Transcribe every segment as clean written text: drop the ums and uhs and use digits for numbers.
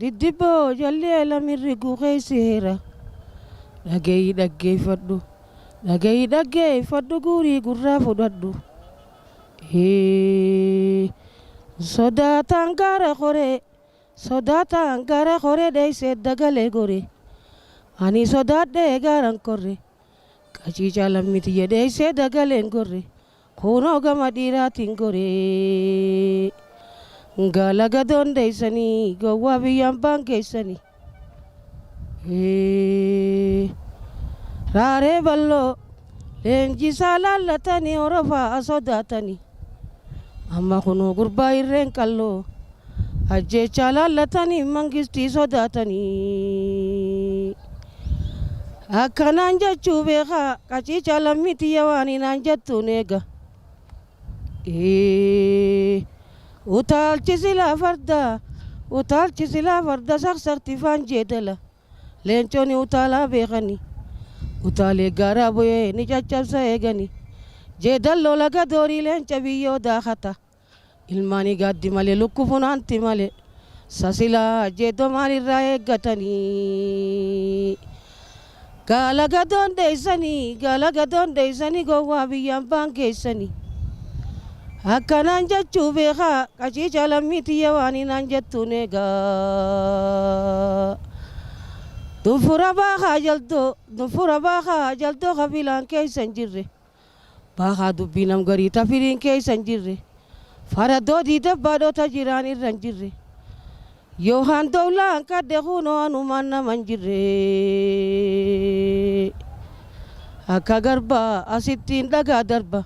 Diddibboo jalleela mirrigu keeyseera dhaggeeffadhu guurii gurraa fudhadhu sodaataan gara koree dheeysee dagalee gore ani sodaadhee gaaran korre qaciica lammitiyye dheeysee dagaleen gorre kunoo gama dhiiraatiin gore Galaga dondeysanii gowwaa biyyaan baangeessanii raaree balloo leenjisaa laallatanii orofaa sodaatanii amma kunoo gurbaa irreen qalloo ajjeechaa laallatanii mangistii sodaatanii akkanaan jechuu beekaa qaciica lammitiyya waan hinaan jettuun eega utaalchi silaa farda saqsaqti faan jeedala leenconi utaalaa beekani utaalee gaaraa bu'ee ni caccabsa eegani jeedalloo laga doorii leenca biyyoo daakata ilmaanii gaaddi malee lukku funaanti malee sasilaa jeeddoo maalirraa eeggatanii gaalaga doondeeysanii gowwaa biyyaan baangeessanii akkanaan jechuu beekaa qaciica lammitiyya waan hinaan jettuun eegaa dunfura baakaa jaldoo kabilaan keeysan jirre baakaa dubbii nam garii tafiriin keeysan jirre faraddoo diidabbaadhota jiraan irran jirre yoohaan dowlaan kadde kunoo anumaan naman jirre akka garbaa asittiin dhagaa darba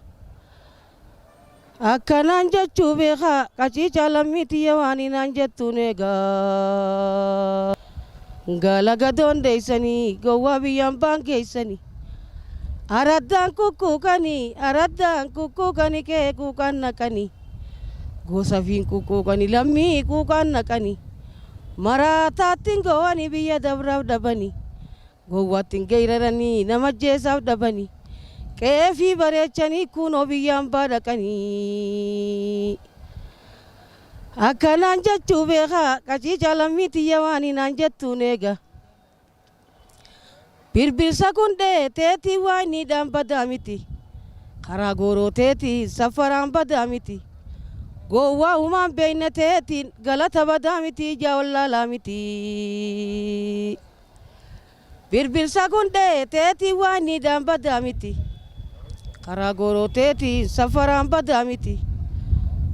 akkanaan jechuu beekaa qaciica lammitiyya waan hinaan jettuun eegaa galaga doondeeysanii gowwaa biyyaan baangeessanii araddaan kukkuukanii kee kuukaan naqanii gosafiin kukkuukanii lammii kuukaan naqanii maraataattiin gowwanii biyya dabraaf dhabanii gowwaattiin geeyraranii nama jeesaaf dhabanii qeefii bareechanii kunoo biyyaan baadhaqanii akkanaan jechuu beekaa qaciica lammitiyya waan hinaan jettuun eega birbirsa kundee teetii waayniidhaan badaa miti karaa gooroo teetii safaraan badaa miti gowwaa umaan beeyne teetiin galata badaa miti ijaa wallaalaa miti birbirsa kundee teetii waayniidhaan badaa miti karaa gooroo teetiin safaraan badaa miti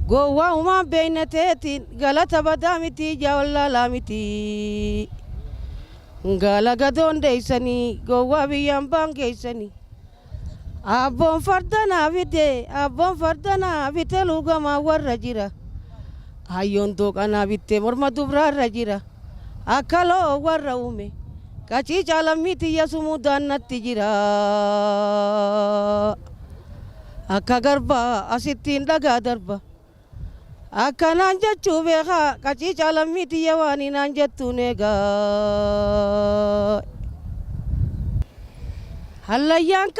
gowwaa umaan beeyne teetiin galata badaa miti ijaa wallaalaa miti galaga doondeeysanii gowwaa biyyaan baangeeysanii abboon fardanaa bite luugamaa warra jira hayyoon dooqanaa bitte morma dubraarra jira akkaloo warra uume qaciica lammitiyya sumuudaan natti jira akka garbaa asittiin dhagaa darba akkanaan jechuu beekaa qaciica lammitiyya waan hinaan jettuun eegaa hallayyaan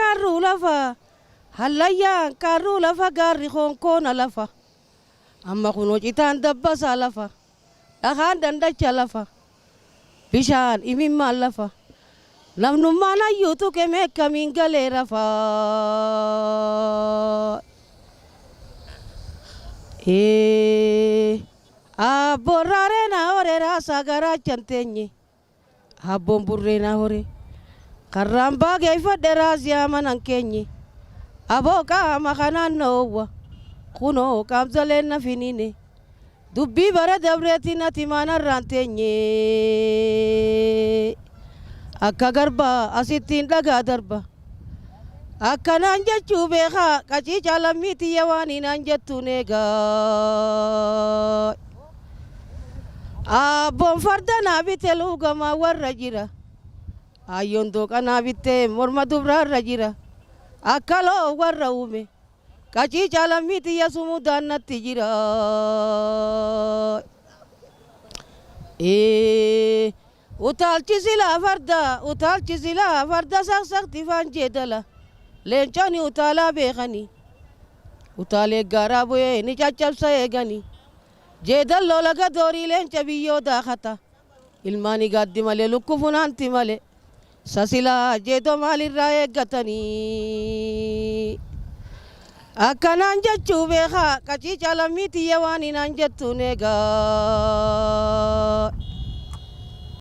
kaarruu lafa gaarri honkoona lafa amma kunoo citaan dabbasaa lafa dhakaan dandacha lafa bishaan imimmaan lafa namnummaan hayyuu tuqe meekkamiin galee rafaa abboon raaree naa hore raasaa garaachan teenye abboon burree naa hore karraan baageeffadhe raasiyaa manan keenye aboo qaama kanaan na oowwa kunoo qaamsaleen na finine dubbii bara dabreetiin ati maanarraan teenye akka garbaa asittiin dhagaa darba akkanaan jechuu beekaa qaciica lammitiyya waan hinaan jettuun eegaa abboon fardanaa bite luugamaa warra jira hayyoon dooqanaa bitte morma dubraarra jira akkaloo warra uume qaciica lammitiyya sumuudaan natti jira utaalchi silaa farda saqsaqti faan jeedala leenconi utaalaa beekanii utaalee gaaraa bu'ee ni caccabsa eeganii jeedal loolaga doorii leenca biyyoo daakata ilmaani gaaddi malee lukku funaanti malee sasilaa jeedoo maalirraa eeggatanii akkanaan jechuu beekaa qacii caalamiitiyya waan hinaan jettuun eegaa